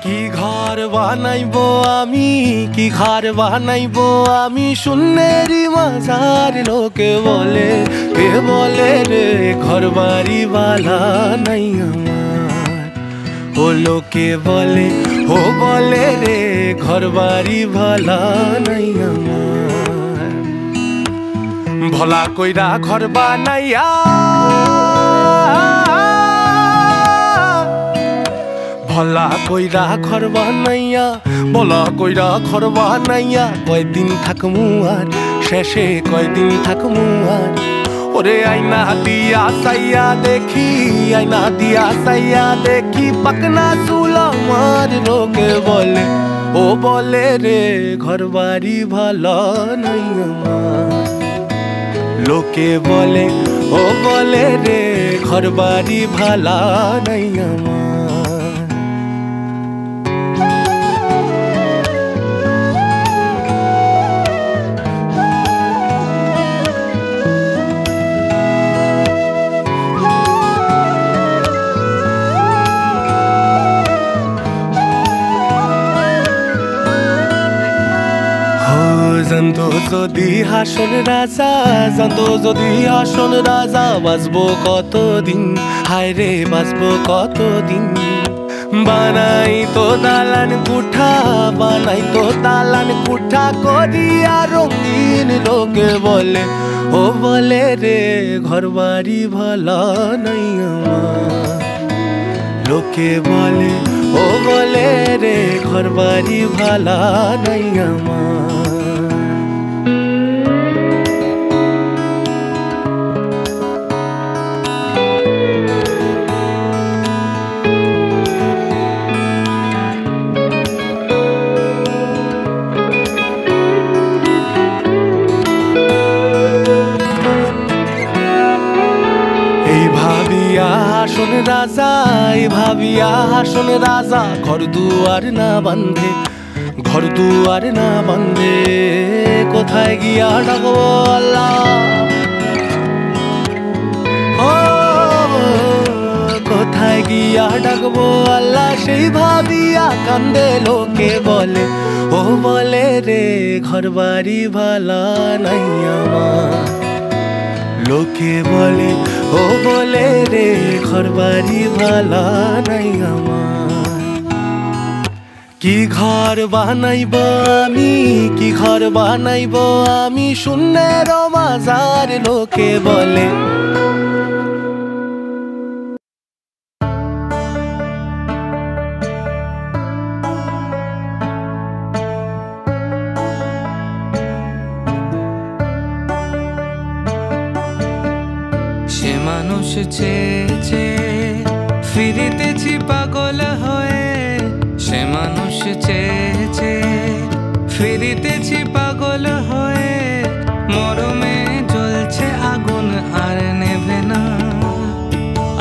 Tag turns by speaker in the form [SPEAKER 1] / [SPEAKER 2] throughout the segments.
[SPEAKER 1] কি ঘর বানাইবো আমি, কি ঘর বানাইবো আমি, শূন্যেরই মাঝার লোকে বলে, কে বলে রে ঘর বাড়ি বালা নাই আমার। ও লোকে বলে, ও বলে রে ঘর বাড়ি ভালা নাই আমার। ভোলা কইরা ঘর বানাইয়া, ভোলা কইরা ঘর বানাইয়া, ভোলা কইরা ঘর বানাইয়া, কয়দিন থাকমু আর শেষে কয়দিন থাকমু আর। ওরে আইনা দিয়া সাইয়া দেখি, আইনা দিয়া সাইয়া দেখি, পাকনা চুল আমার লোকে বলে, ও বলে রে ঘর বাড়ি ভালো নাই আমার। লোকে বলে, ও বলে রে ঘর বাড়ি ভালো নাই আমার। জানতো যদি হাসন রাজা, জানতো যদি হাসন রাজা, বাঁচবো কতদিন, হায় রে বাঁচবো কতদিন। বানাই তো দালান কুঠা, বানাই তো দালান কুঠা করিয়া রঙিন, লোকে বলে, ও বলে রে ঘর বাড়ি ভালো নাই আমার। লোকে বলে, ও বলে রে ঘর বাড়ি ভালো নাই আমার। হাসন রাজা, এই ভাবিয়া হাসন রাজা, ঘর দুয়ার না বান্ধে, ঘর দুয়ার না বান্ধে, কোথায় গিয়া ডাকবো আল্লাহ, ও কোথায় গিয়া ডাকবো আল্লাহ, সেই ভাবিয়া কান্দে। লোকে বলে, ও বলে রে ঘর বাড়ি ভালো নাই আমার। লোকে বলে, ও বলে রে ঘর বাড়ি ভালো নাই আমার। কি ঘর বানাইবো আমি, কি ঘর বানাইবো আমি, শূন্যের মাঝার লোকে বলে।
[SPEAKER 2] মানুষ চেয়েছে ফিরিতেছি পাগল হয়ে, সে মানুষ চেয়েছে ফিরিতেছি পাগল হয়ে, মরমে জ্বলছে আগুন আর নেভে না।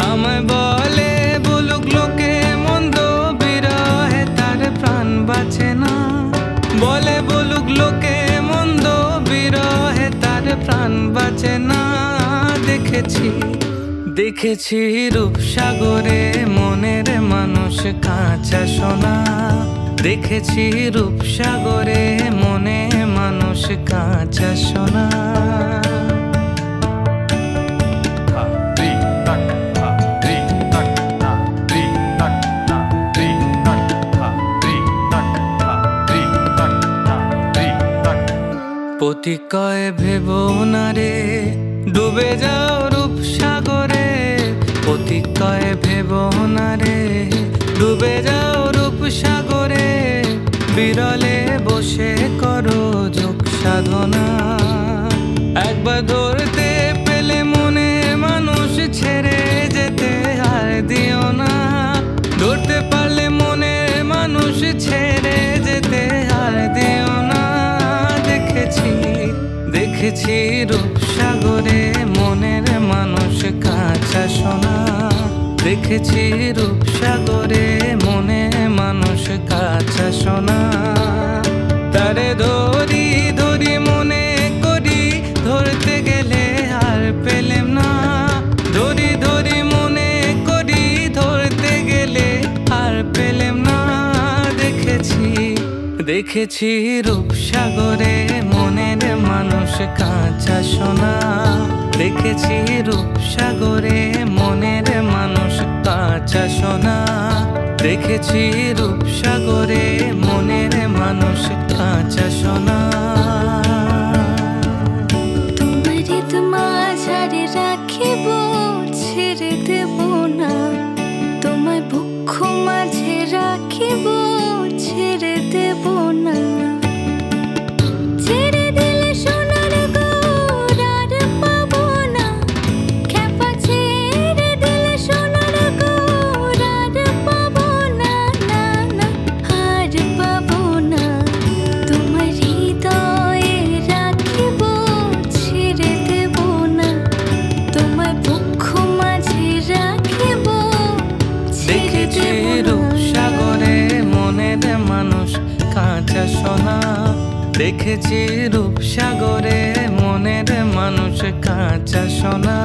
[SPEAKER 2] আমায় বলে বলুক লোকে মন্দ, বিরহে তার প্রাণ বাঁচে না। বলে বলুক লোকে মন্দ, বিরহে তার প্রাণ বাঁচে না। দেখেছি দেখেছি রূপসাগরে মনের মানুষ কাঁচা সোনা, দেখেছি রূপসাগরে মনে মানুষ কাঁচা সোনা। প্রতিকয় ভেবো না রে ডুবে যাও রূপসাগরে, প্রতিকয় ভেবো না রে ডুবে যাও রূপসাগরে, বিরলে বসে করো যোগ সাধনা। একবার ধরতে পেলে মনে মানুষ ছেড়ে যেতে আর দিও না, ধরতে পারলে মনে মানুষ ছেড়ে যেতে আর দিও না। দেখেছি দেখেছি রূপসাগরে মনের মানুষ কাঁচা সোনা, দেখেছি রূপসাগরে মনে মানুষ কাঁচা সোনা। তারে ধরি ধরি মনে করি, ধরতে গেলে আর পেলেম না। ধরি ধরি মনে করি, ধরতে গেলে আর পেলেম না। দেখেছি রূপসাগরে মনের মানুষ কাঁচা সোনা। দেখেছি রূপসাগরে মনের মানুষ কাঁচা সোনা। দেখেছি রূপসাগরে মনের মানুষ কাঁচা সোনা।
[SPEAKER 3] তোমারি মাঝারে রাখিব ছেড়ে দেব না, তোমায় বক্ষ মাঝে রাখিব ছেড়ে দেব না। ছেড়ে দিলে সোনার গৌর আর পাবো না, খেপা ছেড়ে দিলে সোনার গৌর আর পাবো না, না না আর পাবো না। তোমার হৃদয়ে রাখিব ছেড়ে দেব না, তোমায় বক্ষ মাঝে রাখিব ছেড়ে দেব না।
[SPEAKER 2] রূপসাগরে মনের মানুষ কাঁচা সোনা। দেখেছি রূপসাগরে মনের মানুষ কাঁচা সোনা।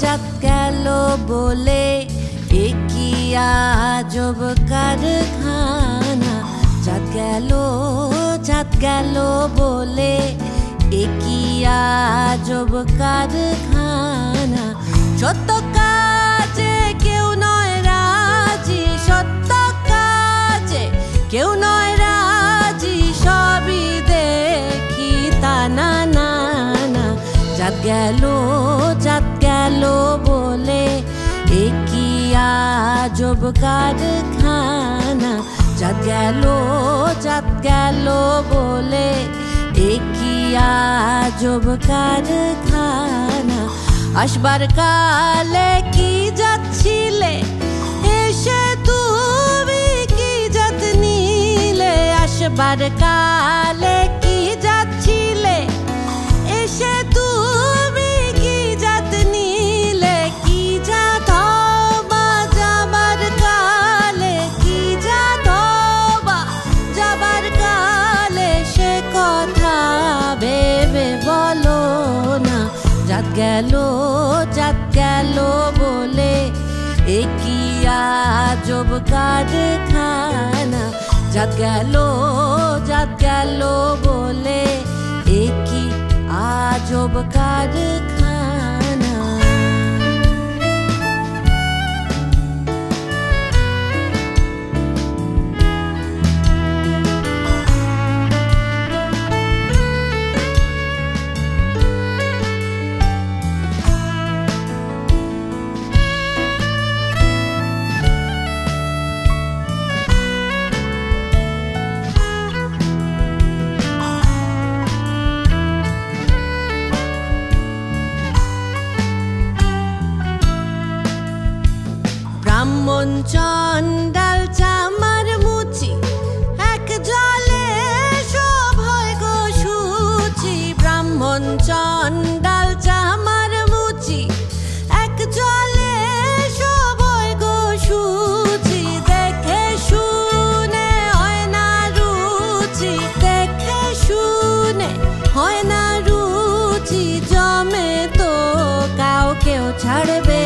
[SPEAKER 3] চাঁদ গেল বলে একই আজব কারখানা। চাঁদ গেল বলে একই আজব কারখানা। সত্য কাজে কেউ নয় রাজি, সত্য কাজে কেউ নয় রাজি, সবই দেখি তা না না না। চাঁদ গেল বলে একই আজব কারখানা। চাঁদ গেল বলে একই আজব কারখানা। আসবার কালে কি যাচ্ছিলে এসে তুমি কি জাত নিলে? আসবার কালে কি যাচ্ছিলে এসে তুমি কি জাত নিলে? কি জাত বা যাবার কালে, কি জাত বা যাবার কালে, সে কথা ভেবে বলো না। চাঁদ গেল বলে একই আজব কারখানা। চাঁদ গেল বলে একই আজব কারখানা। ব্রাহ্মণ চণ্ডাল চামার মুচি এক জলে সব হয় গো সূচি। ব্রাহ্মণ চণ্ডাল চামার মুচি এক জলে সব হয় গো সূচি। দেখে শুনে হয় না রুচি, দেখে শুনে হয় না রুচি, জমে তো কাউকেও ছাড়বে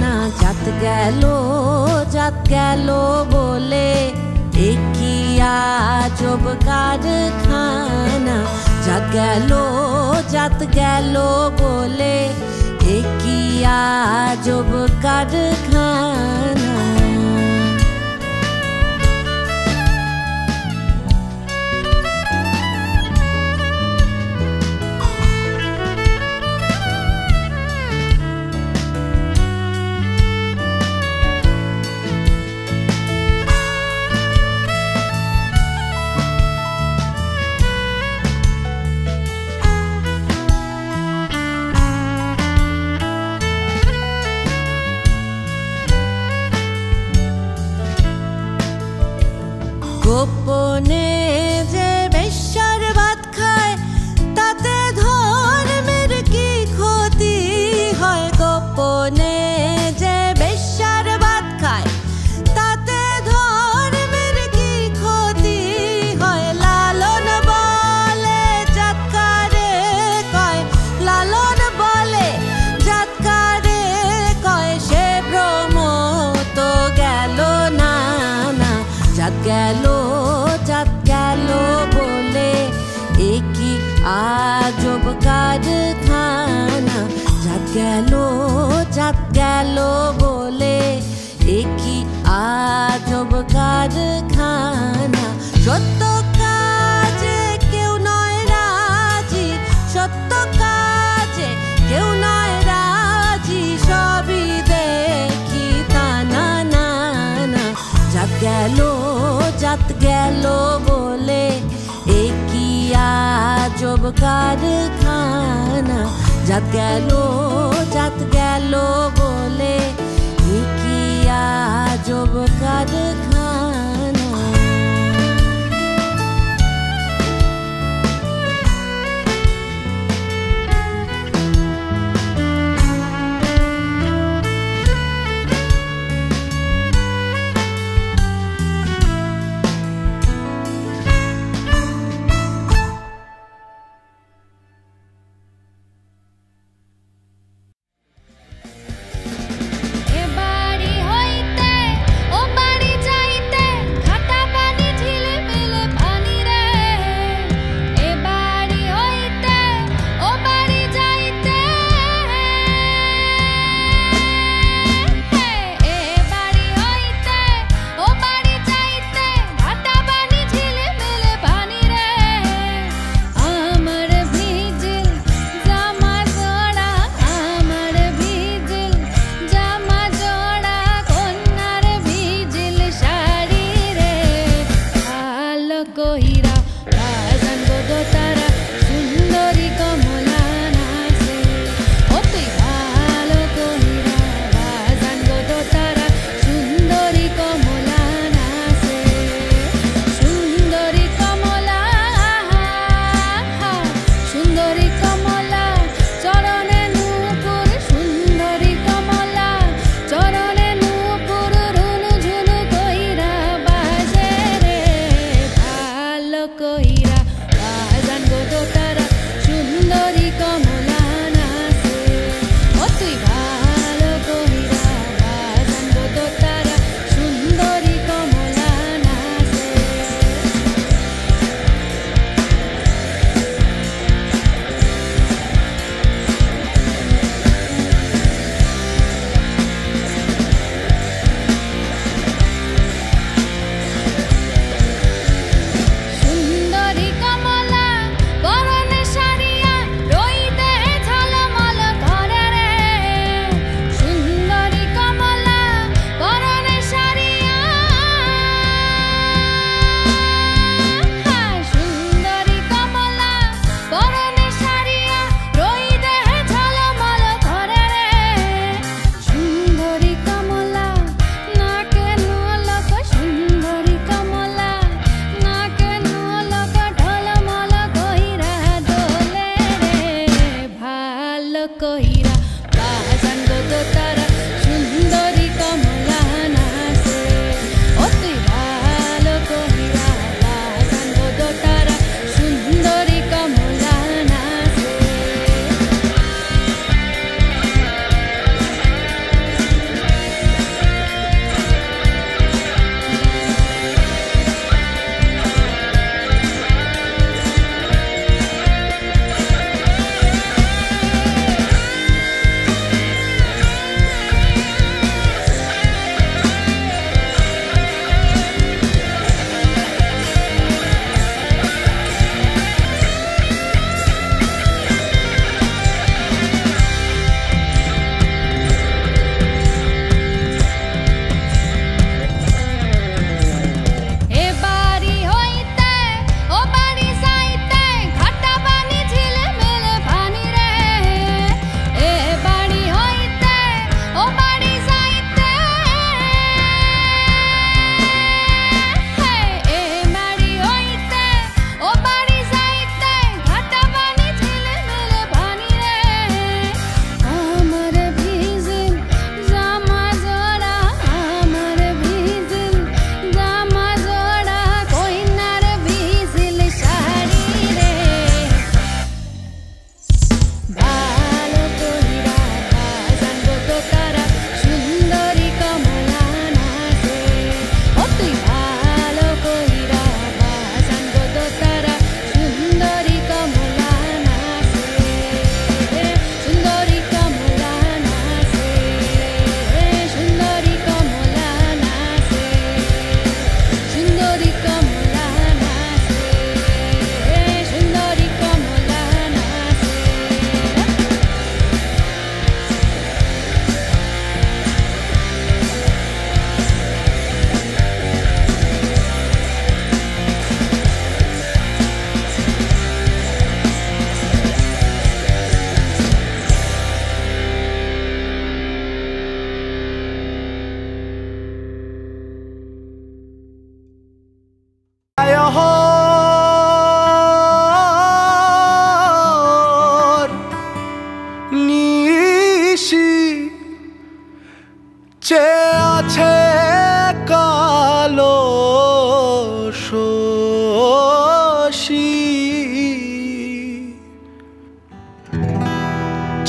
[SPEAKER 3] না। চাঁদ গেল বলে একই আজব কারখানা। চাঁদ গেল বলে একই আজব কারখানা। গোপনে যে বেশ্যার ভাত খায় তাতে ধর্মের কি ক্ষতি হয়? গোপনে যে বেশ্যার ভাত খায় তাতে ধর্মের কি ক্ষতি হয়? লালন বলে জাতকারে কয়, লালন বলে জাতকারে কয়, সে ভ্রম তো গেল না না। জাত গেল বলে একই আজব কারখানা। জাত গেল বলে একই আজব কারখানা। সত্য কাজে কেউ নয় রাজি, সত্য কাজে কেউ নয় রাজি, সবই দেখি তা না না না। জাত গেল বলে একই আজব কারখানা। জাত গেল বলে একই আজব কারখানা।
[SPEAKER 4] এ বাড়ি হইতে ও বাড়ি যাইতে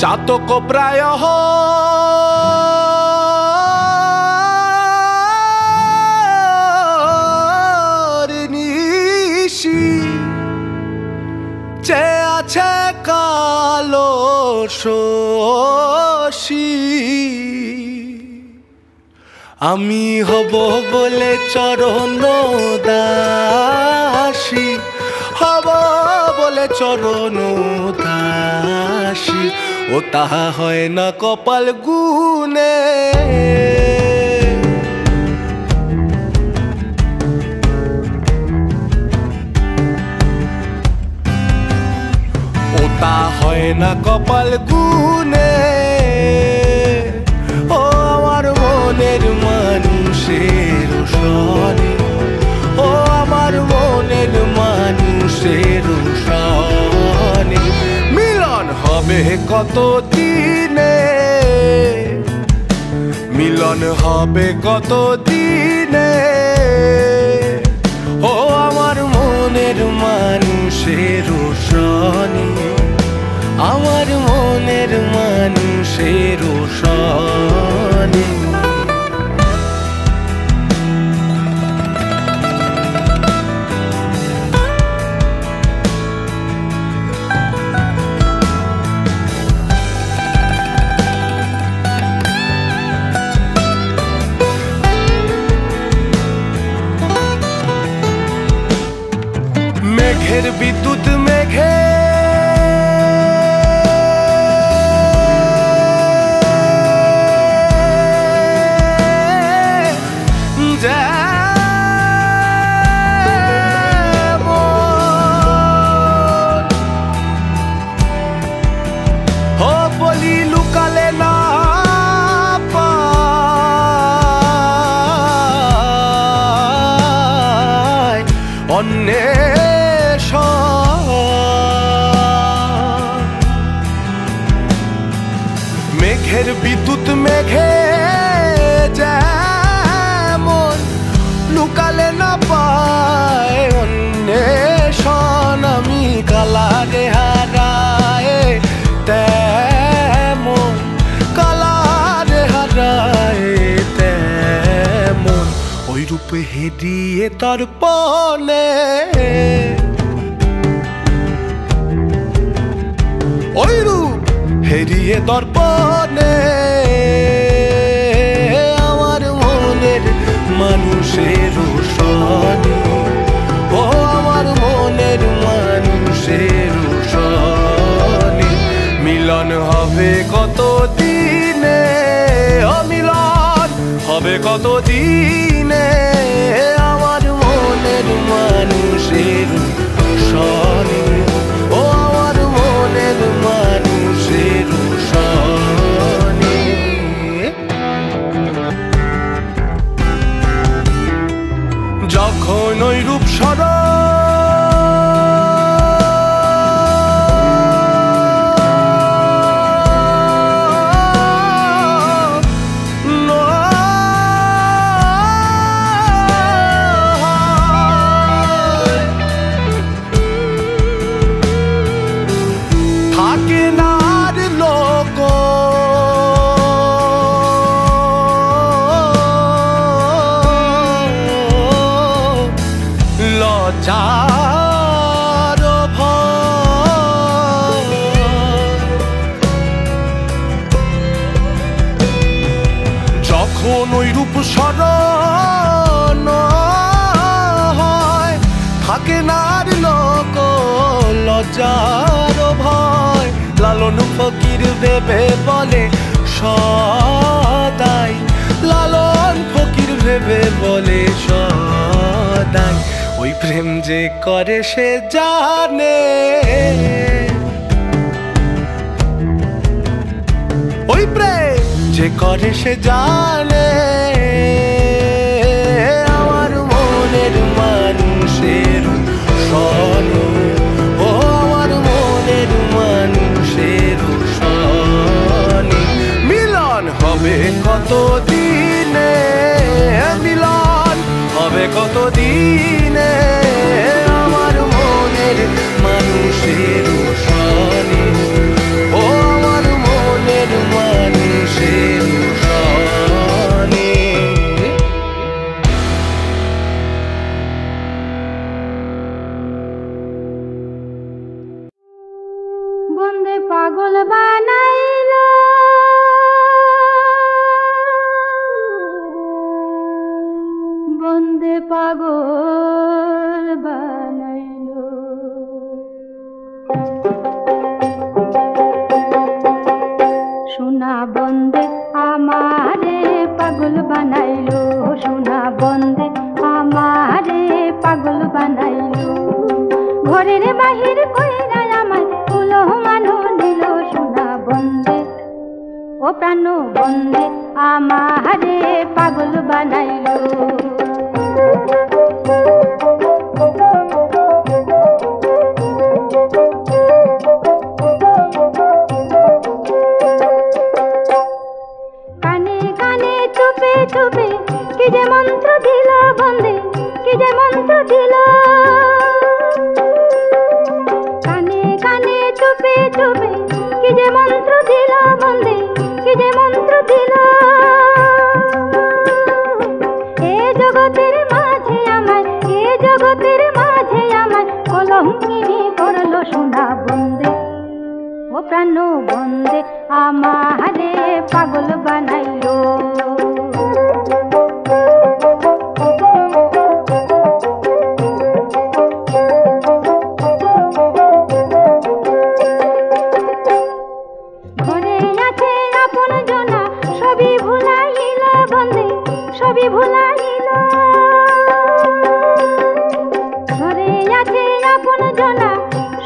[SPEAKER 1] চাতক প্রায় নিশি চে আছে কালো শশী আমি হব বলে চরণ দাসী হব বলে চরণ দাসী ও তাহা হয় না কপাল গুনে ও তা হয় না কপাল গুনে ও আমার মনের মানুষের সনে ও আমার মনের মানুষের সনে মিলন হবে কত দিনে মিলন হবে কত দিনে ও আমার মনের মানুষের সনে আমার মনের মানুষের সনে মেঘের বিদ্যুৎ মেঘে বলি লুকালে না পায় অন্যের মেঘের বিদ্যুৎ মেঘে যেমন লুকালে না পায় অন্বেষণ আমি কালারে হারায় তেমন কালারে হারায় তেমন ওই রূপে হেরিয়ে দর্পণে ওই রূপ হেরিয়ে দর্পণে আমার মনের মানুষের সনে ও আমার মনের মানুষের সনে মিলন হবে কত দিনে ও মিলন হবে কত দিনে আমার মনের মানুষের সনে ও আমার মনের মানুষের সনে যখন ওই রূপ সরল থাকে না আর লোক লজ্জার ভয় যখন ওই রূপ স্মরণ হয় থাকে না আর লোক লজ্জার ভয় লালন ফকির ভেবে বলে সদাই লালন ফকির ভেবে বলে সদাই ওই প্রেম যে করে সে জানে ওই প্রেম যে করে সে জানে আমার মনের মানুষের সনে ও আমার মনের মানুষের সনে মিলন হবে কত দিনে মিলন হবে কত দিনে আমার মনের মানুষের সনে ও আমার
[SPEAKER 3] পাগল বানাইলো। সোনা বন্দে আমারে পাগল বানাইলো, সোনা বন্দে আমারে পাগল বানাইলো। ঘরের বাহির কইরা আমার কুলো মানো নিল, সোনা বন্দে ও প্রাণ বন্দে আমারে পাগল বানাইলো। কানে কানে চুপে চুপে কি যে মন্ত্র দিল বন্দে, কি যে মন্ত্র দিল। কানে কানে চুপে চুপে কি যে মন্ত্র দিল বন্দে, কি যে মন্ত্র দিল। এ জগতের মাঝে আমার, এ জগতের মাঝে আমার কলঙ্কিনী করলো সোনা বন্দে ও প্রাণ বন্দে আমারে পাগল বানাইলো। ঘরে আছে আপন জনা সবই ভুলাইল বন্দে, সবই ভুলাইল। ঘরে আছে আপন জনা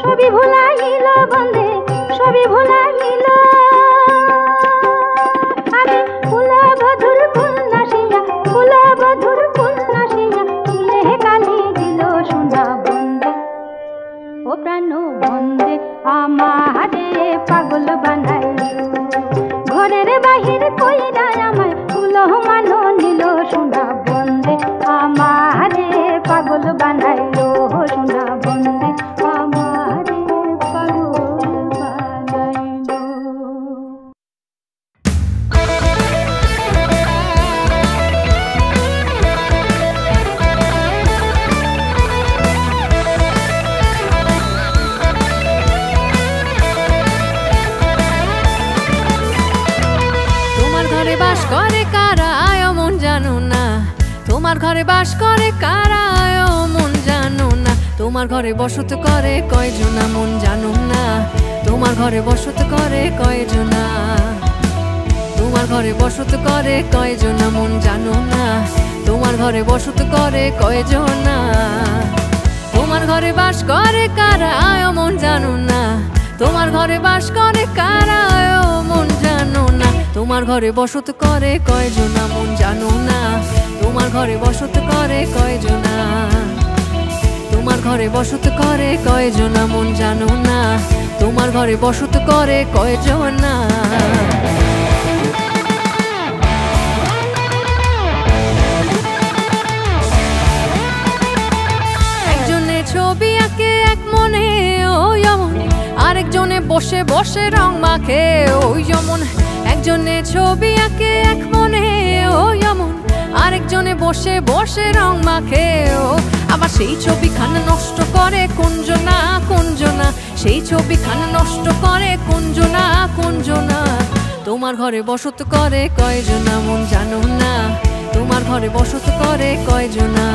[SPEAKER 3] সবই ভুলাইল বন্দে, সবই ভুলাইল। আমি কুলবধূর ফুল নাসিয়া, কুলবধূর ফুল নাসিয়া তুলে কালি দিল সোনা বন্দে ও প্রাণ বন্দে আমারে পাগল বানাইলো। ঘরের বাহির কইরা আমার কুলো মানো নিল, সোনা বন্দে আমারে পাগল বানাইলো, সোনা বন্দে আমারে পাগল বানাইলো।
[SPEAKER 4] তোমার ঘরে বাস করে কারা মন জানো না, তোমার ঘরে বাস করে কারা মন জানো না। তোমার ঘরে বসত করে কয়জনা মন জানো না, তোমার ঘরে বসত করে কয়জনা। তোমার ঘরে বসত করে কয়জনা মন জানো না, তোমার ঘরে বসত করে কয়জনা। তোমার ঘরে বাস করে কারা মন জানো না, তোমার ঘরে বাস করে কারা মন জানো না। তোমার ঘরে বসত করে কয়জনা মন জানো না, তোমার ঘরে বসত করে কয়জনা। তোমার ঘরে বসত করে কয়জনা মন জানো না, তোমার ঘরে বসত করে কয়জনা। একজনে ছবি আঁকে এক মনে ওই যেমন, আরেকজনে বসে বসে রং মাখে ওই যেমন। একজনে ছবি আঁকে এক মনে ওই যেমন, আরেকজনে বসে বসে রং মাখে ও। আবার সেই ছবিখানা নষ্ট করে কুঞ্জনা কুঞ্জনা, সেই ছবিখানা নষ্ট করে কুঞ্জনা কুঞ্জনা। তোমার ঘরে বসত করে কয়জনা মন জানো না, তোমার ঘরে বসত করে কয়জনা।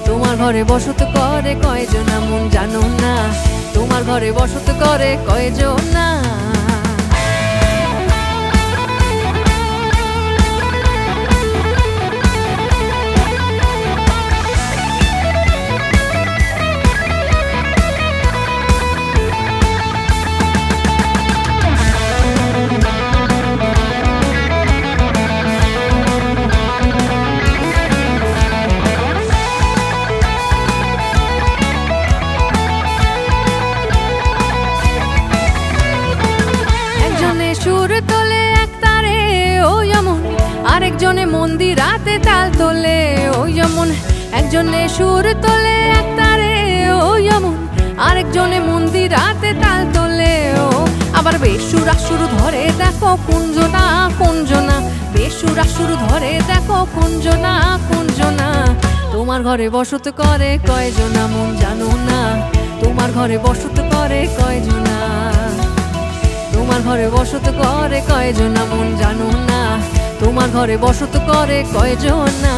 [SPEAKER 4] তোমার ঘরে বসত করে কয়জনা মন জানো না, তোমার ঘরে বসত করে কয়জনা। একজনে মন্দিরাতে তাল তোলে ওই যেমন, একজনে সুর তোলে এক তারে ওই যেমন, আরেকজনে মন্দিরাতে তাল তোলে ও। আবার বেসুরা সুর ধরে দেখো কুঞ্জনা কুঞ্জনা, বেসুরা সুর ধরে দেখো কুঞ্জনা কুঞ্জনা। তোমার ঘরে বসত করে কয়জনা মন জানো না, তোমার ঘরে বসত করে কয়জনা। তোমার ঘরে বসত করে কয়জনা মন জানো না, তোমার ঘরে বসত করে কয়জনা।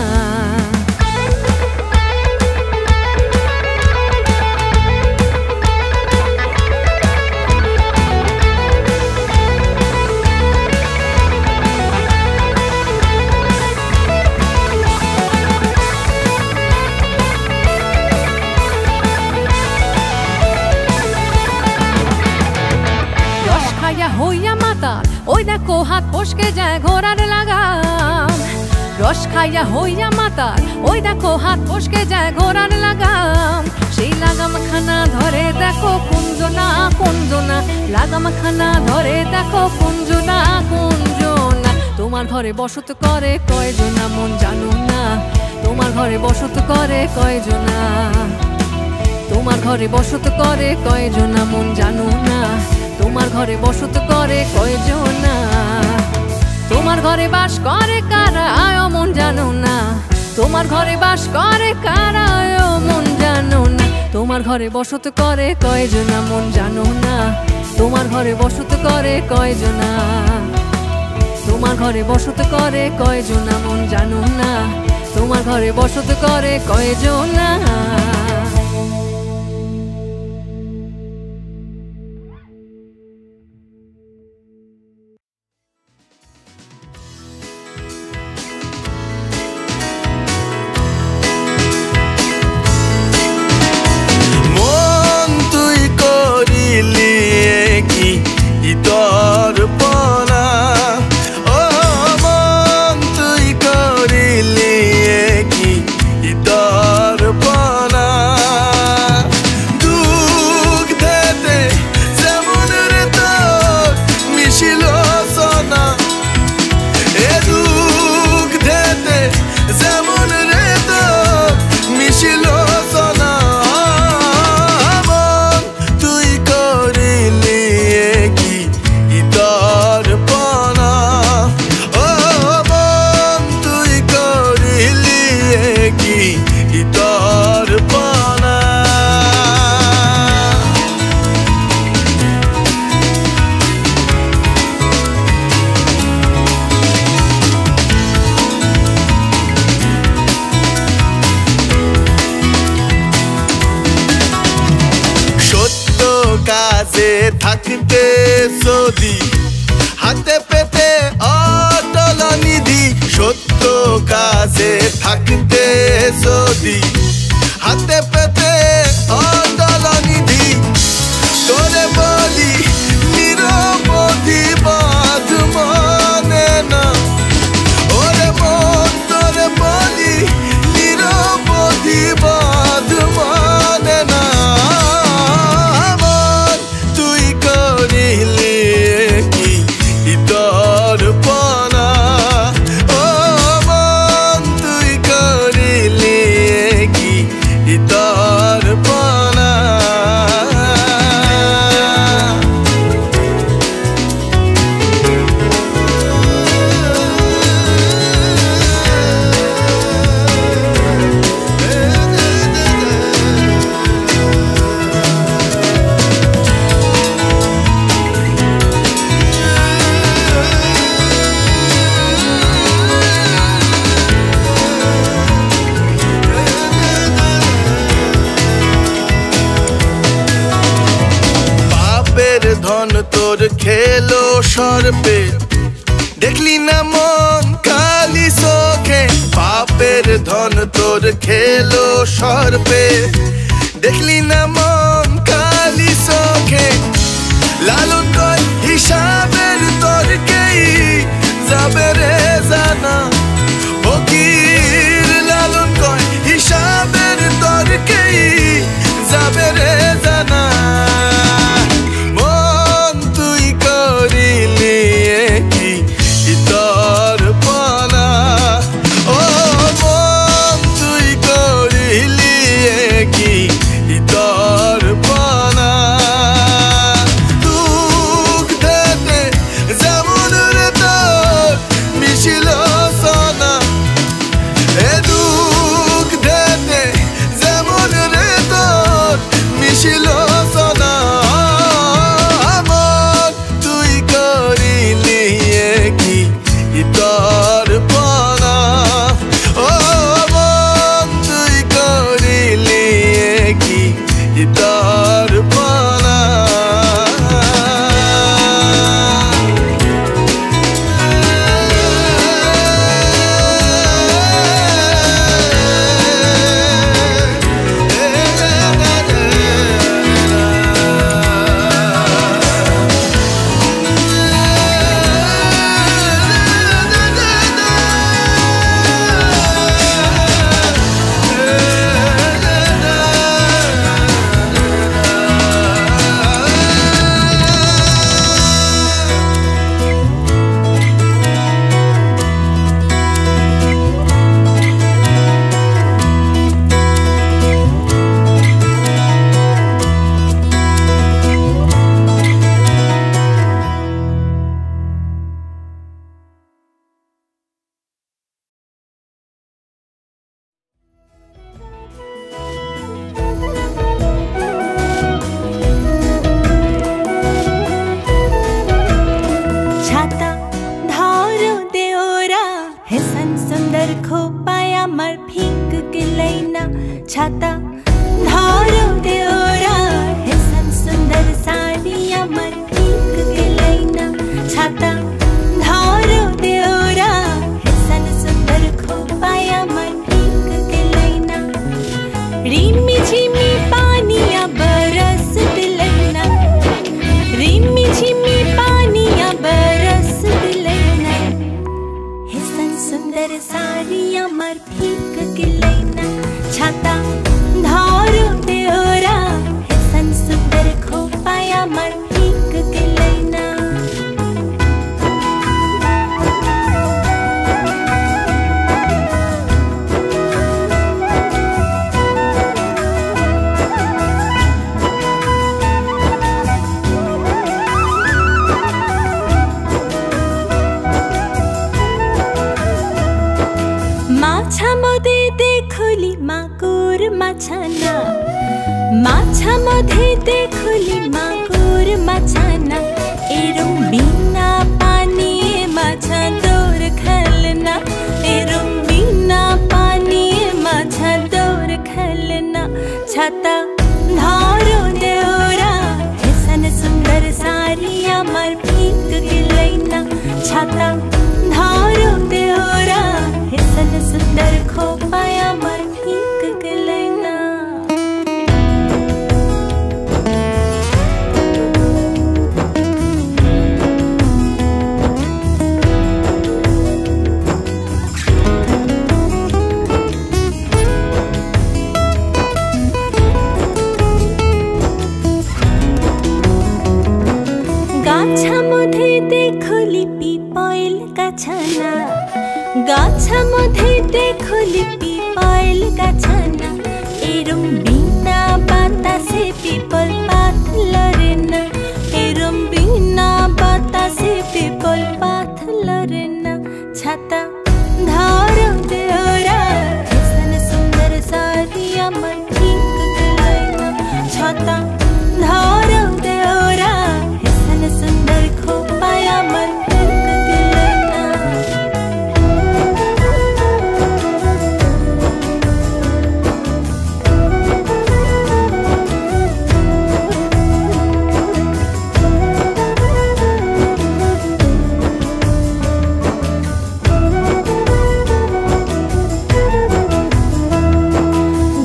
[SPEAKER 4] ওই দেখো হাত ফসকে যায় ঘোড়ার লাগাম, রস খাইয়া হইয়া মাতার, ওই দেখো হাত ফসকে যায় ঘোড়ার লাগাম। সেই লাগাম খানা ধরে দেখো কুঞ্জনা কুঞ্জনা, লাগাম খানা ধরে দেখো কুঞ্জনা কুঞ্জনা। তোমার ঘরে বসত করে কয়জনা মন জানো না, তোমার ঘরে বসত করে কয়জনা, তোমার ঘরে বসত করে কয়জনা মন জানো না, তোমার ঘরে বসত করে কয়জনা। তোমার ঘরে বাস করে কারা মন জানো না, তোমার ঘরে বাস করে কারা মন জানো না। তোমার ঘরে বসত করে কয়জনা মন জানো না, তোমার ঘরে বসত করে কয়জনা, তোমার ঘরে বসত করে কয়জনা মন জানো না, তোমার ঘরে বসত করে কয়জনা।
[SPEAKER 5] থাকতে যদি হাতে পেতে অটল নিধি, সত্য কাজে থাকতে যদি হাতে পেতে অটল নিধি, তোরে বলি নিরবধি বাদ মানে না, ওরে মন তোরে বলি নিরবধি বাদ মানে না। ধন তোর খেলো সর্পে, দেখলি না মন খালি চোখে। পাপের ধন তোর খেলো সর্পে, দেখলি না মন খালি চোখে। লালন কয় হিসাবের তোরকেই যাবে রে জানা, ফকির লালন কয় হিসাবের তোরকেই যাবে রে জানা। ছিল
[SPEAKER 6] के लैना छाता धारो देओरा हेसन सुंदर साड़ी अमर भीग के लैना छाता धारो देओरा हेसन सुंदर खोपा अमर भीग के लैना रिमी झिमी पानिया बरस दिलैना रिमी झिमी पानिया बरस दिलैना हेसन सुंदर साड़ी अमर भीग के लैना छाता धारो देओरा हेसन सुंदर खोपा अमर भीग के लैना माछा मध्ये देखोली माकुर माछाना माछा मध्ये देखोली माकुर माछाना एरम बिना पानी माछा दौर खेलना एरम बिना पानी माछा दौर खेलना छाता धारो देओरा हेसन सुंदर साड़ी अमर भीग के लैना छाता धारो देओरा हेसन सुंदर खोपा अमर भीग के लैना गाछा मध्ये देखोली पिपल गाछाना गाछा मध्ये देखोली पिपल गाछाना एरम बिना बातासे पिपल पात लरेना एरम बिना बातासे पिपल पात लरेना छाता धारो देओरा हेसन सुंदर साड़ी अमर भीग के लैना छाता धारो देओरा हेसन सुंदर खोपा अमर भीग के लैना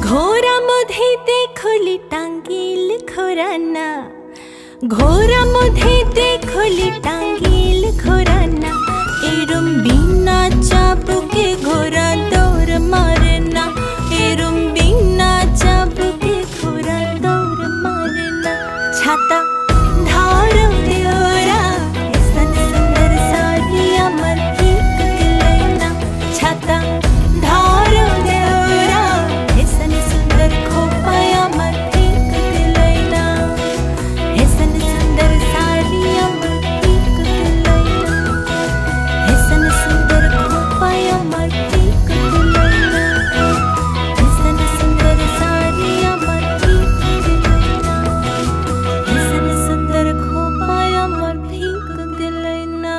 [SPEAKER 6] घोरा मध्ये देखोली टांगील खोराना घोरा मध्ये देखोली टांगील खोराना एरम बिना चाबुके घोरा दौर मारना एरम बिना चाबुके घोरा दौर मारना छाता धारो देओरा हेसन सुंदर साड़ी अमर भीग के लैना छाता धारो देओरा हेसन सुंदर खोपा अमर भीग के लैना हेसन सुंदर साड़ी अमर भीग के लैना हेसन सुंदर खोपा अमर भीग के लैना हेसन सुंदर साड़ी अमर भीग के लैना हेसन सुंदर खोपा अमर भीग के लैना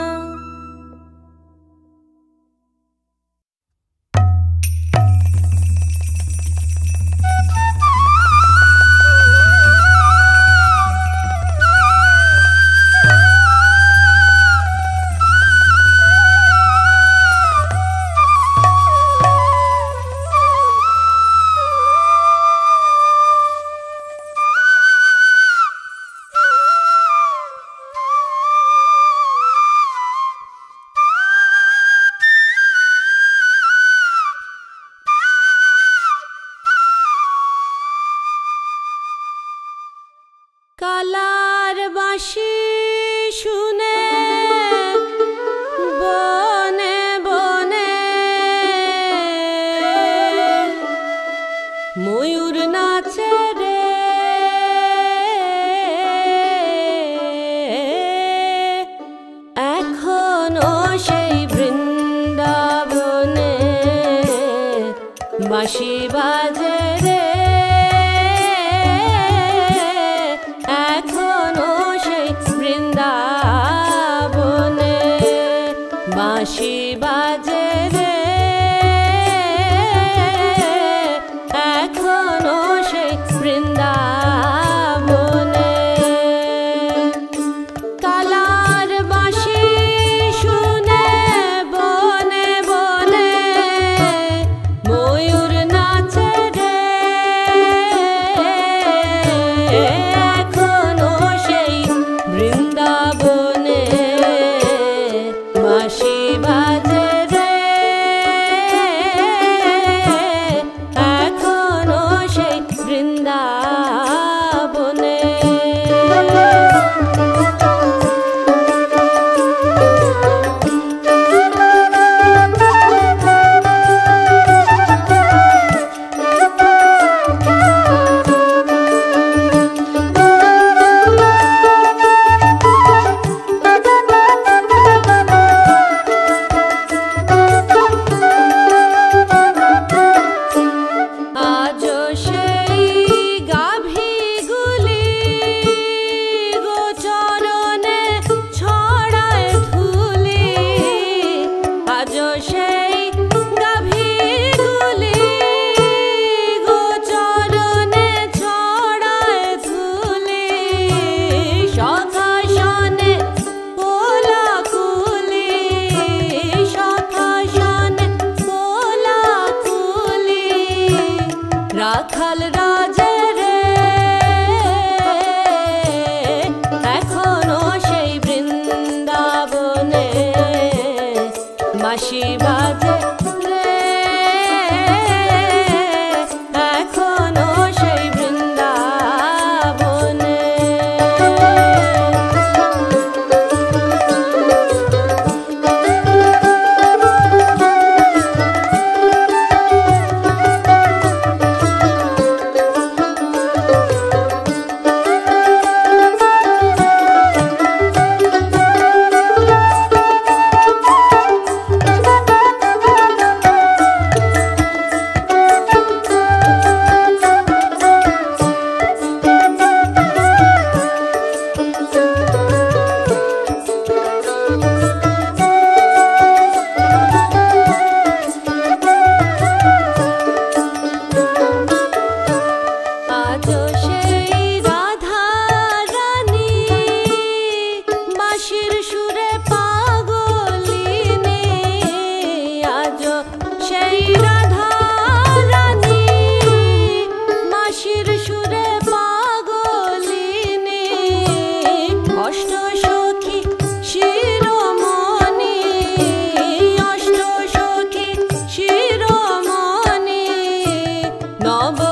[SPEAKER 6] কালার বাঁশি শুনে বনে বনে ময়ূর নাচে রে এখনো সেই বৃন্দাবনে বাঁশি বাজে রে এখনো সেই বৃন্দাবনে বাঁশি বাজে রে রাখাল রাজে রে এখনো সেই বৃন্দাবনে বাঁশি বাজে রে এখনো সেই বৃন্দাবনে নব